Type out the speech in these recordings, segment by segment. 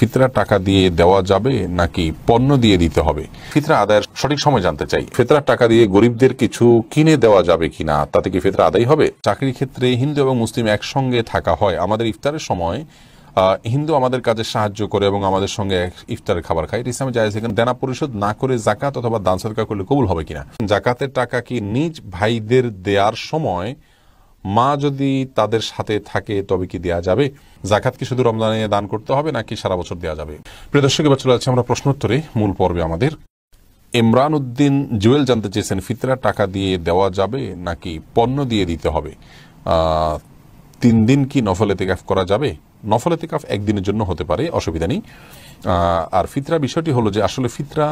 ফিতরা টাকা দিয়ে দেওয়া যাবে নাকি পণ্য দিয়ে দিতে হবে? ফিতরা আদায়ের সঠিক সময় জানতে চাই। ফিতরার টাকা দিয়ে গরিবদের কিছু কিনে দেওয়া যাবে কিনা, তাতে কি ফিতরা আদায় হবে? চাকরির ক্ষেত্রে হিন্দু এবং মুসলিম একসঙ্গে থাকা হয়, আমাদের ইফতারের সময় হিন্দু আমাদের কাজে সাহায্য করে এবং আমাদের সঙ্গে ইফতারের খাবার খায়, ইসলামে জায়েজ। এখানে দেনা পরিশোধ না করে জাকাত অথবা দান সদকা করলে কবুল হবে কিনা? জাকাতের টাকা কি নিজ ভাইদের দেওয়ার সময় মা যদি তাদের সাথে থাকে তবে কি দেওয়া যাবে? জাকাত কি শুধু রমজানে দান করতে হবে নাকি সারা বছর দেওয়া যাবে? প্রিয় দর্শক, এবার চলে যাচ্ছে আমরা প্রশ্নোত্তরে মূল পর্বে। আমাদের ইমরান উদ্দিন জুয়েল জানতে চেয়েছেন, ফিতরা টাকা দিয়ে দেওয়া যাবে নাকি পণ্য দিয়ে দিতে হবে? 3 দিন কি নফল ইতিকাফ করা যাবে? নফল ইতিকাফ একদিনের জন্য হতে পারে, অসুবিধা নেই। আর ফিতরা বিষয়টি হলো যে আসলে ফিতরা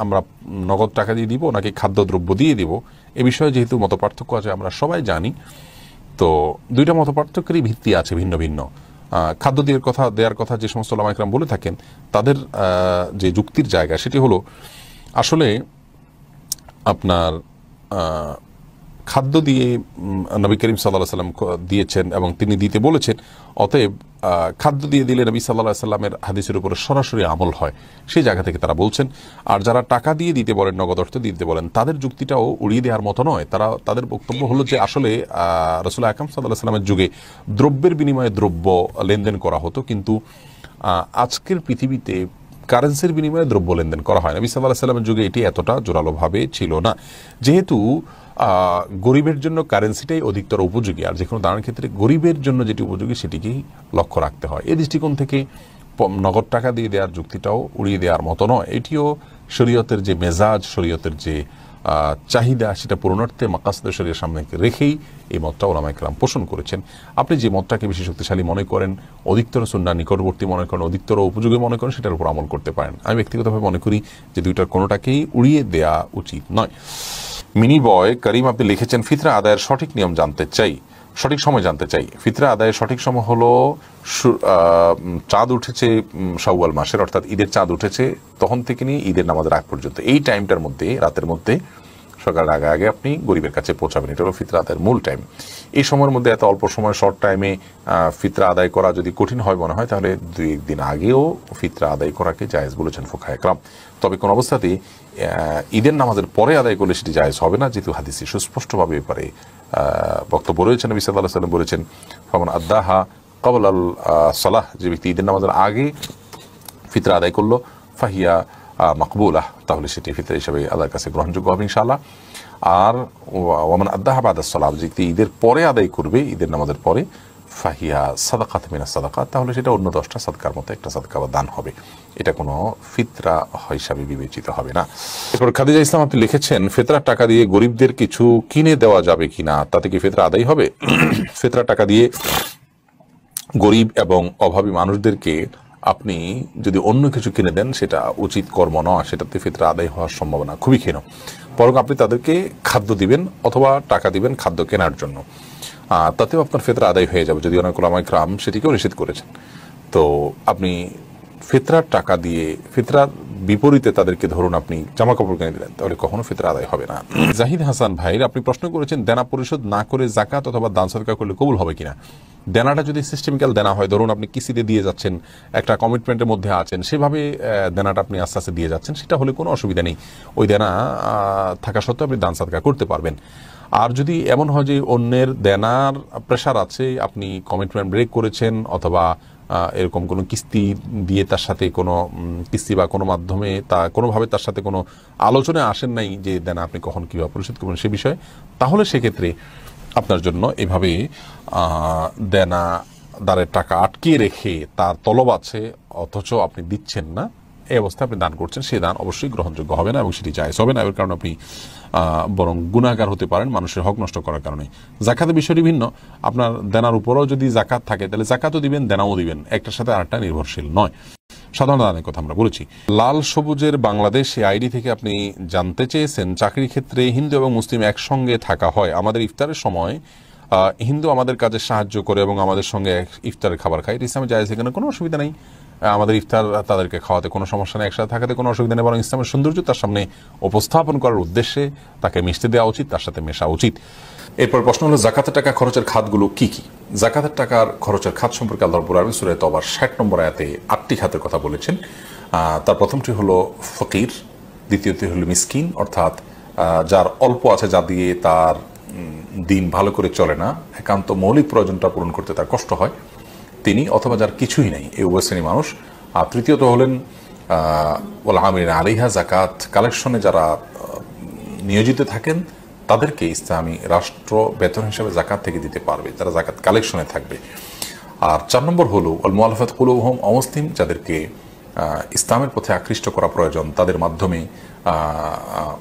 আমরা নগদ টাকা দিয়ে দিব নাকি খাদ্যদ্রব্য দিয়ে দিব, এ বিষয়ে যেহেতু মত পার্থক্য আছে আমরা সবাই জানি, তো দুইটা মত পার্থক্যেরই ভিত্তি আছে ভিন্ন ভিন্ন। খাদ্য দেওয়ার কথা যে সমস্ত ওলামা ইকরাম বলে থাকেন, তাদের যে যুক্তির জায়গা সেটি হলো আসলে আপনার খাদ্য দিয়ে নবী করিম সাল্লাল্লাহু আলাইহি সাল্লাম দিয়েছেন এবং তিনি দিতে বলেছেন, অতএব খাদ্য দিয়ে দিলে নবী সাল্লাল্লাহু আলাইহি সাল্লামের হাদিসের উপরে সরাসরি আমল হয়, সেই জায়গা থেকে তারা বলছেন। আর যারা টাকা দিয়ে দিতে বলেন, নগদ অর্থ দিতে বলেন, তাদের যুক্তিটাও উড়িয়ে দেওয়ার মতো নয়। তাদের বক্তব্য হলো যে আসলে রাসূল আকরাম সাল্লাল্লাহু আলাইহি সাল্লামের যুগে দ্রব্যের বিনিময়ে দ্রব্য লেনদেন করা হতো, কিন্তু আজকের পৃথিবীতে কারেন্সির বিনিময়ে দ্রব্য লেনদেন করা হয়। নবী সাল্লাল্লাহু আলাইহি সাল্লামের যুগে এটি এতটা জোরালোভাবে ছিল না, যেহেতু গরিবের জন্য কারেন্সিটাই অধিকতর উপযোগী, আর যে কোনো দানের ক্ষেত্রে গরিবের জন্য যেটি উপযোগী সেটিকেই লক্ষ্য রাখতে হয়। এই দৃষ্টিকোণ থেকে নগদ টাকা দিয়ে দেওয়ার যুক্তিটাও উড়িয়ে দেওয়ার মতো নয়। এটিও শরীয়তের যে মেজাজ, শরীয়তের যে চাহিদা, সেটা পূরণার্থে মাকাসিদে শরীয়তের সামনে রেখেই এই মতটা ওলামায়ে কেরাম পোষণ করেছেন। আপনি যে মতটাকে বেশি শক্তিশালী মনে করেন, অধিকতর সুন্নাহ নিকটবর্তী মনে করেন, অধিকতর উপযোগী মনে করেন, সেটার উপর আমল করতে পারেন। আমি ব্যক্তিগতভাবে মনে করি যে দুইটার কোনোটাকেই উড়িয়ে দেওয়া উচিত নয়। মিনি বয় করিম আপনি লিখেছেন, ফিতরা আদায়ের সঠিক নিয়ম জানতে চাই, সঠিক সময় জানতে চাই। ফিতরা আদায়ের সঠিক সময় হলো চাঁদ উঠেছে শাওয়াল মাসের, অর্থাৎ ঈদের চাঁদ উঠেছে তখন থেকে নিয়ে ঈদের নামাজের আগ পর্যন্ত, এই টাইমটার মধ্যে, রাতের মধ্যে, সকালের আগে আগে আপনি গরিবের কাছে পৌঁছাবেন। এটা হলো ফিতরা আদায়ের মূল টাইম। এই সময়ের মধ্যে এত অল্প সময়, শর্ট টাইমে ফিতরা আদায় করা যদি কঠিন হয় মনে হয়, তাহলে 2-1 দিন আগেও ফিতরা আদায় করাকে জায়েজ বলেছেন ফুকাহায়ে কেরাম। তবে কোন অবস্থাতেই ঈদের নামাজের পরে আদায় করলে সেটি জায়েজ হবে না, যেহেতু হাদিসে সুস্পষ্টভাবে ব্যাপারে বক্তব্য রয়েছেন। নবী সাল্লাল্লাহু আলাইহি ওয়াসাল্লাম বলেছেন, ফামান আদ্দাহা ক্বাবলাল সালাহ, যে ব্যক্তি ঈদের নামাজের আগে ফিতরা আদায় করলো, ফাহিয়া মাকবুলাহ, তাহলে সেটি ফিতরা হিসাবে আল্লাহর কাছে গ্রহণযোগ্য হবে ইনশাআল্লাহ। আর ওয়ামান আদ্দাহা বাদাস সালাহ, যে ব্যক্তি ঈদের পরে আদায় করবে, ঈদের নামাজের পরে, ফাহিয়া সাদাকাত মিনাস সাদাকাত, তাহলে সেটা অন্য 10টা সাদকার মতো একটা সাদকা বা দান হবে, এটা কোনো ফিতরা হিসাবে বিবেচিত হবে না। এরপর খাদিজা ইসলাম আপনি লিখেছেন, ফিতরার টাকা দিয়ে গরিবদের কিছু কিনে দেওয়া যাবে কিনা, তাতে কি ফিতরা আদায় হবে? ফিতরার টাকা দিয়ে গরিব এবং অভাবী মানুষদেরকে আপনি যদি অন্য কিছু কিনে দেন, সেটা উচিত কর্ম নয়, সেটাতে ফিতরা আদায় হওয়ার সম্ভাবনা খুবই ক্ষীণ। বরং আপনি তাদেরকে খাদ্য দিবেন অথবা টাকা দিবেন খাদ্য কেনার জন্য, তাতেও আপনার ফিতরা আদায় হয়ে যাবে, যদি অনেক ওলামায়ে কেরাম সেটিকেও নিষেধ করেছেন। তো আপনি ফিতরার টাকা দিয়ে, ফিতরার বিপরীতে তাদেরকে ধরুন আপনি জামা কাপড় কিনে দিলেন, তাহলে কখনো ফিতরা আদায় হবে না। জাহিদ হাসান ভাইর আপনি প্রশ্ন করেছেন, দেনা পরিশোধ না করে জাকাত অথবা দান সদকা করলে কবুল হবে কিনা। দেনাটা যদি সিস্টেমিক্যাল দেনা হয়, ধরুন আপনি কিস্তিতে দিয়ে যাচ্ছেন, একটা কমিটমেন্টের মধ্যে আছেন, সেভাবে দেনাটা আপনি আস্তে আস্তে দিয়ে যাচ্ছেন, সেটা হলে কোনো অসুবিধা নেই। ওই দেনা থাকা সত্ত্বেও আপনি দান সদকা করতে পারবেন। আর যদি এমন হয় যে অন্যের দেনার প্রেশার আছে, আপনি কমিটমেন্ট ব্রেক করেছেন, অথবা এরকম কোনো কিস্তি দিয়ে তার সাথে কোনো কিস্তি বা কোনো মাধ্যমে কোনোভাবে তার সাথে কোনো আলোচনায় আসেন নাই যে দেনা আপনি কখন কীভাবে পরিশোধ করবেন সে বিষয়ে, তাহলে সেক্ষেত্রে আপনার জন্য এভাবে দেনাদারের টাকা আটকিয়ে রেখে তার তলব আছে অথচ আপনি দিচ্ছেন না, এই অবস্থায় আপনি দান করছেন, সেই দান অবশ্যই গ্রহণযোগ্য হবে না এবং সেটি জায়েজ হবে না। এর কারণে আপনি বরং গুনাহগার হতে পারেন মানুষের হক নষ্ট করার কারণে। জাকাতের বিষয়টি ভিন্ন, আপনার দেনার উপরেও যদি জাকাত থাকে তাহলে জাকাতও দিবেন, দেনাও দিবেন, একটার সাথে আরেকটা নির্ভরশীল নয়। সাধারণ দানের কথা আমরা বলেছি। লাল সবুজের বাংলাদেশ এই আইডি থেকে আপনি জানতে চেয়েছেন, চাকরির ক্ষেত্রে হিন্দু এবং মুসলিম একসঙ্গে থাকা হয়, আমাদের ইফতারের সময় হিন্দু আমাদের কাজে সাহায্য করে এবং আমাদের সঙ্গে ইফতারের খাবার খায়, ইসলামে জায়েজ, এখানে কোনো অসুবিধা নেই। আমাদের ইফতার তাদেরকে খাওয়াতে কোনো সমস্যা নেই, একসাথে থাকাতে কোনো অসুবিধা নেই, বরং ইসলামের সৌন্দর্য তার সামনে উপস্থাপন করার উদ্দেশ্যে তাকে মিশতে দেওয়া উচিত, তার সাথে মেশা উচিত। এরপর প্রশ্ন হলো জাকাতের টাকা খরচের খাতগুলো কি কি? জাকাতের টাকার খরচের খাত সম্পর্কে আল্লাহ রাব্বুল আলামিন সূরা তওবার ৬০ নম্বর আয়াতে ৮টি খাতের কথা বলেছেন। তার প্রথমটি হলো ফকির, দ্বিতীয়টি হলো মিসকিন, অর্থাৎ যার অল্প আছে, যা দিয়ে তার দিন ভালো করে চলে না, একান্ত মৌলিক প্রয়োজনটা পূরণ করতে তার কষ্ট হয় তিনি, অথবা যার কিছুই নেই, এই উভয় শ্রেণী মানুষ। আর তৃতীয়ত হলেন ওয়াল আমিলিনা আলাইহা, জাকাত কালেকশনে যারা নিয়োজিত থাকেন তাদেরকে ইসলামী রাষ্ট্র বেতন হিসাবে জাকাত থেকে দিতে পারবে, তারা জাকাত কালেকশনে থাকবে। আর ৪ নম্বর হলো ওয়াল মুআল্লাফাত কুলুবুহুম, অমুসলিম যাদেরকে ইসলামের পথে আকৃষ্ট করা প্রয়োজন, তাদের মাধ্যমে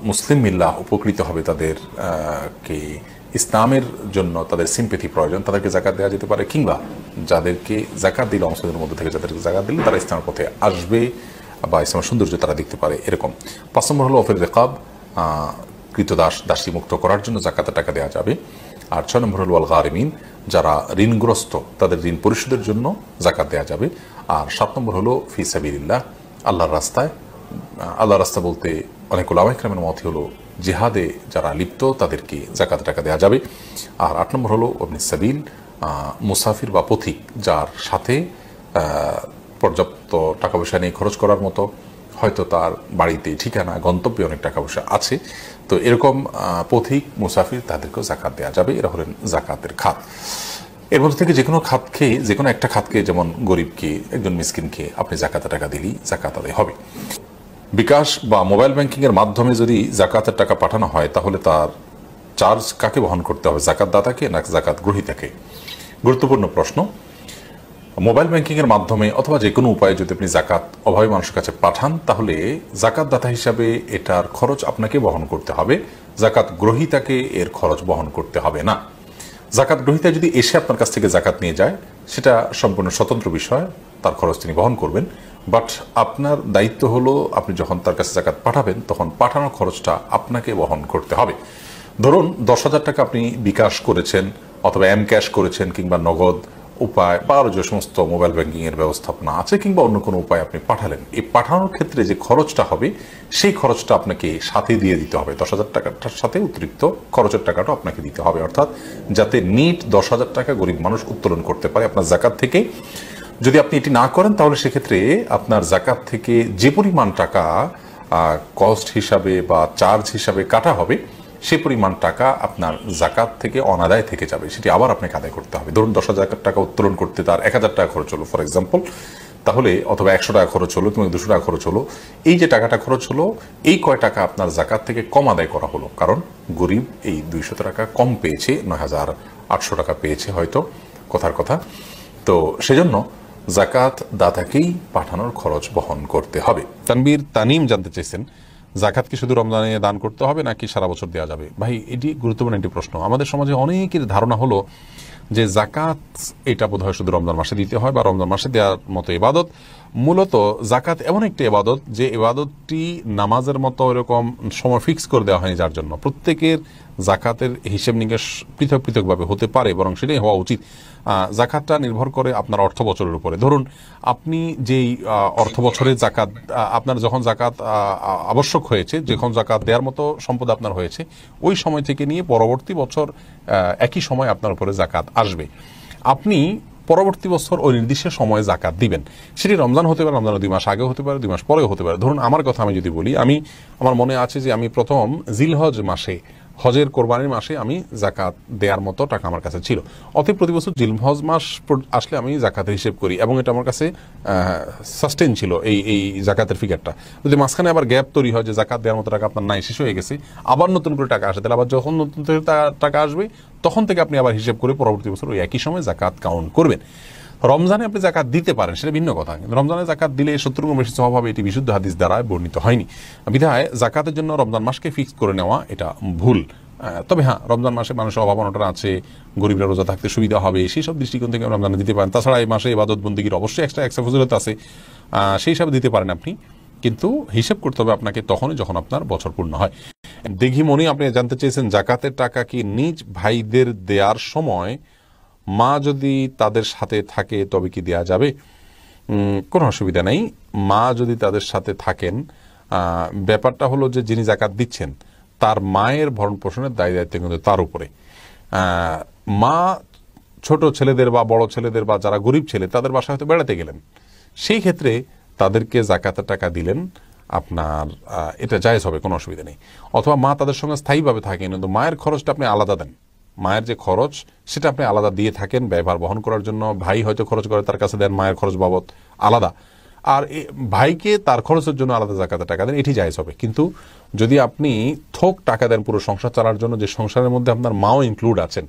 মুসলিম মিল্লাহ উপকৃত হবে, তাদেরকে ইসলামের জন্য তাদের সিম্পেথি প্রয়োজন, তাদেরকে জাকাত দেওয়া যেতে পারে। কিংবা যাদেরকে জাকাত দিলে, অমুসলিমদের মধ্যে থেকে যাদেরকে জাকাত দিলে তারা ইসলামের পথে আসবে বা ইসলামের সৌন্দর্য তারা দেখতে পারে, এরকম। ৫ নম্বর হলো ওয়াফির রিকাব, কৃতদাস দাসী মুক্ত করার জন্য জাকাতের টাকা দেওয়া যাবে। আর ৬ নম্বর হলো আল গারিমিন, যারা ঋণগ্রস্ত তাদের ঋণ পরিশোধের জন্য জাকাত দেওয়া যাবে। আর ৭ নম্বর হলো ফি সাবিলিল্লাহ, আল্লাহর রাস্তায়। আল্লাহর রাস্তা বলতে অনেক উলামায়ে কেরামের মত হলো জিহাদে যারা লিপ্ত তাদেরকে জাকাত টাকা দেওয়া যাবে। আর ৮ নম্বর হলো ইবনে সাবিল, মুসাফির বা পথিক, যার সাথে পর্যাপ্ত টাকা পয়সা নেই খরচ করার মতো, হয়তো তার বাড়িতে ঠিকানা গন্তব্যে অনেক টাকা পয়সা আছে, তো এরকম পথিক মুসাফির তাদেরকেও জাকাত দেওয়া যাবে। এরা হলেন জাকাতের খাত। এর মধ্যে থেকে যে কোনো খাতকে, যে কোনো একটা খাতকে, যেমন গরিবকে, একজন মিসকিনকে আপনি জাকাতের টাকা দিলেই জাকাত আদায় হবে। বিকাশ বা মোবাইল ব্যাংকিংয়ের মাধ্যমে যদি জাকাতের টাকা পাঠানো হয় তাহলে তার চার্জ কাকে বহন করতে হবে, জাকাত দাতাকে না জাকাত গ্রহীতাকে? গুরুত্বপূর্ণ প্রশ্ন। মোবাইল ব্যাংকিংয়ের মাধ্যমে অথবা যে কোনো উপায়ে যদি আপনি জাকাত অভাবী মানুষের কাছে পাঠান তাহলে জাকাত দাতা হিসাবে এটার খরচ আপনাকে বহন করতে হবে, জাকাত গ্রহীতাকে এর খরচ বহন করতে হবে না। জাকাত গ্রহীতা যদি এসে আপনার কাছ থেকে জাকাত নিয়ে যায় সেটা সম্পূর্ণ স্বতন্ত্র বিষয়, তার খরচ তিনি বহন করবেন। বাট আপনার দায়িত্ব হলো আপনি যখন তার কাছে জাকাত পাঠাবেন তখন পাঠানোর খরচটা আপনাকে বহন করতে হবে। ধরুন ১০,০০০ টাকা আপনি বিকাশ করেছেন অথবা এম ক্যাশ করেছেন কিংবা নগদ উপায় বা আরও যে সমস্ত মোবাইল ব্যাংকিংয়ের ব্যবস্থাপনা আছে কিংবা অন্য কোনো উপায় আপনি পাঠালেন, এই পাঠানোর ক্ষেত্রে যে খরচটা হবে সেই খরচটা আপনাকে সাথে দিয়ে দিতে হবে। ১০,০০০ টাকাটার সাথে অতিরিক্ত খরচের টাকাটা আপনাকে দিতে হবে, অর্থাৎ যাতে নিট ১০,০০০ টাকা গরিব মানুষ উত্তোলন করতে পারে আপনার জাকাত থেকে। যদি আপনি এটি না করেন তাহলে সেক্ষেত্রে আপনার জাকাত থেকে যে পরিমাণ টাকা কস্ট হিসাবে বা চার্জ হিসাবে কাটা হবে সেই পরিমাণ টাকা আপনার জাকাত থেকে অনাদায় থেকে যাবে, সেটি আবার আপনাকে আদায় করতে হবে। ধরুন ১০,০০০ টাকা উত্তোলন করতে তার ১,০০০ টাকা খরচ হলো ফর এক্সাম্পল, তাহলে অথবা ১০০ টাকা খরচ হলো কিংবা ২০০ টাকা খরচ হলো, এই যে টাকাটা খরচ হলো এই কয় টাকা আপনার জাকাত থেকে কম আদায় করা হলো, কারণ গরিব এই ২০০ টাকা কম পেয়েছে, ৯,৮০০ টাকা পেয়েছে হয়তো, কথার কথা। তো সেজন্য জাকাত দাতাকেই পাঠানোর খরচ বহন করতে হবে। তানবীর তানিম জানতে চেয়েছেন জাকাত কি শুধু রমজানে দান করতে হবে নাকি সারা বছর দেওয়া যাবে? ভাই, এটি গুরুত্বপূর্ণ একটি প্রশ্ন। আমাদের সমাজে অনেকের ধারণা হলো যে জাকাত এটা বোধহয় শুধু রমজান মাসে দিতে হয় বা রমজান মাসে দেওয়ার মতো ইবাদত। মূলত জাকাত এমন একটি ইবাদত যে ইবাদতটি নামাজের মতো এরকম সময় ফিক্স করে দেওয়া হয়নি, যার জন্য প্রত্যেকের জাকাতের হিসেব নিকেশ পৃথক পৃথকভাবে হতে পারে, বরং সেটাই হওয়া উচিত। জাকাতটা নির্ভর করে আপনার অর্থ বছরের উপরে। ধরুন আপনি যেই অর্থ বছরে জাকাত, আপনার যখন জাকাত আবশ্যক হয়েছে, যখন জাকাত দেওয়ার মতো সম্পদ আপনার হয়েছে, ওই সময় থেকে নিয়ে পরবর্তী বছর একই সময় আপনার উপরে জাকাত আসবে। আপনি পরবর্তী বছর ওই নির্দিষ্ট সময়ে জাকাত দিবেন, সেটি রমজান হতে পারে, রমজানের ২ মাস আগেও হতে পারে, ২ মাস পরেও হতে পারে। ধরুন আমার কথা আমি যদি বলি, আমার মনে আছে যে আমি প্রথম জিলহজ মাসে, হজের কোরবানির মাসে আমি জাকাত দেওয়ার মতো টাকা আমার কাছে ছিল। অতএব প্রতি বছর জিলহজ মাস আসলে আমি জাকাতের হিসেব করি এবং এটা আমার কাছে সাস্টেন ছিল এই জাকাতের ফিগারটা। যদি মাঝখানে আবার গ্যাপ তৈরি হয় যে জাকাত দেওয়ার মতো টাকা আপনার নাই, শেষ হয়ে গেছে, আবার নতুন করে টাকা আসে, তাহলে আবার যখন নতুন করে টাকা আসবে তখন থেকে আপনি আবার হিসেব করে পরবর্তী বছর ওই একই সময় জাকাত কাউন্ট করবেন। রমজানে আপনি জাকাত দিতে পারেন, সেটা ভিন্ন কথা, কিন্তু রমজানে জাকাত দিলে ৭০ গুণ বেশি সওয়াব হবে, এটি বিশুদ্ধ হাদিস দ্বারা বর্ণিত হয়নি। বিধায় জাকাতের জন্য রমজান মাসকে ফিক্স করে নেওয়া এটা ভুল। তবে হ্যাঁ, রমজান মাসে মানুষের অভাব অনটন আছে, গরিবরা রোজা থাকতে সুবিধা হবে, সেই সব দৃষ্টিকোণ থেকে রমজানে দিতে পারেন। তাছাড়া এই মাসে ইবাদত বন্দেগীর অবশ্যই এক্সট্রা ফজিলত আছে, সেই হিসাবে দিতে পারেন আপনি, কিন্তু হিসাব করতে হবে আপনাকে তখনই যখন আপনার বছর পূর্ণ হয়। দেখি মনি আপনি জানতে চেয়েছেন জাকাতের টাকা কি নিজ ভাইদের দেওয়ার সময় মা যদি তাদের সাথে থাকে তবে কি দেয়া যাবে? কোনো অসুবিধা নেই। মা যদি তাদের সাথে থাকেন, ব্যাপারটা হলো যে যিনি জাকাত দিচ্ছেন তার মায়ের ভরণ পোষণের দায় দায়িত্ব কিন্তু তার উপরে। মা ছোট ছেলেদের বা বড় ছেলেদের বা যারা গরিব ছেলে তাদের বাসায় হয়তো বেড়াতে গেলেন, সেই ক্ষেত্রে তাদেরকে জাকাতের টাকা দিলেন, আপনার এটা জায়েজ হবে, কোনো অসুবিধা নেই। অথবা মা তাদের সঙ্গে স্থায়ীভাবে থাকেন কিন্তু মায়ের খরচটা আপনি আলাদা দেন, মায়ের যে খরচ সেটা আপনি আলাদা দিয়ে থাকেন ব্যয়ভার বহন করার জন্য। ভাই হয়তো খরচ করে, তার কাছে দেন মায়ের খরচ বাবদ আলাদা, আর ভাইকে তার খরচের জন্য আলাদা জাকাতের টাকা দেন, এটি জায়েজ হবে। কিন্তু যদি আপনি থোক টাকা দেন পুরো সংসার চালার জন্য, যে সংসারের মধ্যে আপনার মাও ইনক্লুড আছেন,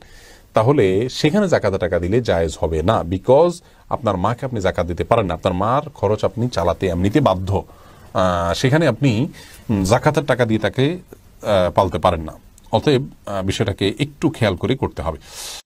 তাহলে সেখানে জাকাতের টাকা দিলে জায়েজ হবে না। বিকজ আপনার মাকে আপনি জাকাত দিতে পারেন না, আপনার মার খরচ আপনি চালাতে এমনিতে বাধ্য, সেখানে আপনি জাকাতের টাকা দিয়ে তাকে পালতে পারেন না। অতএব বিষয়টাকে একটু খেয়াল করে করতে হবে।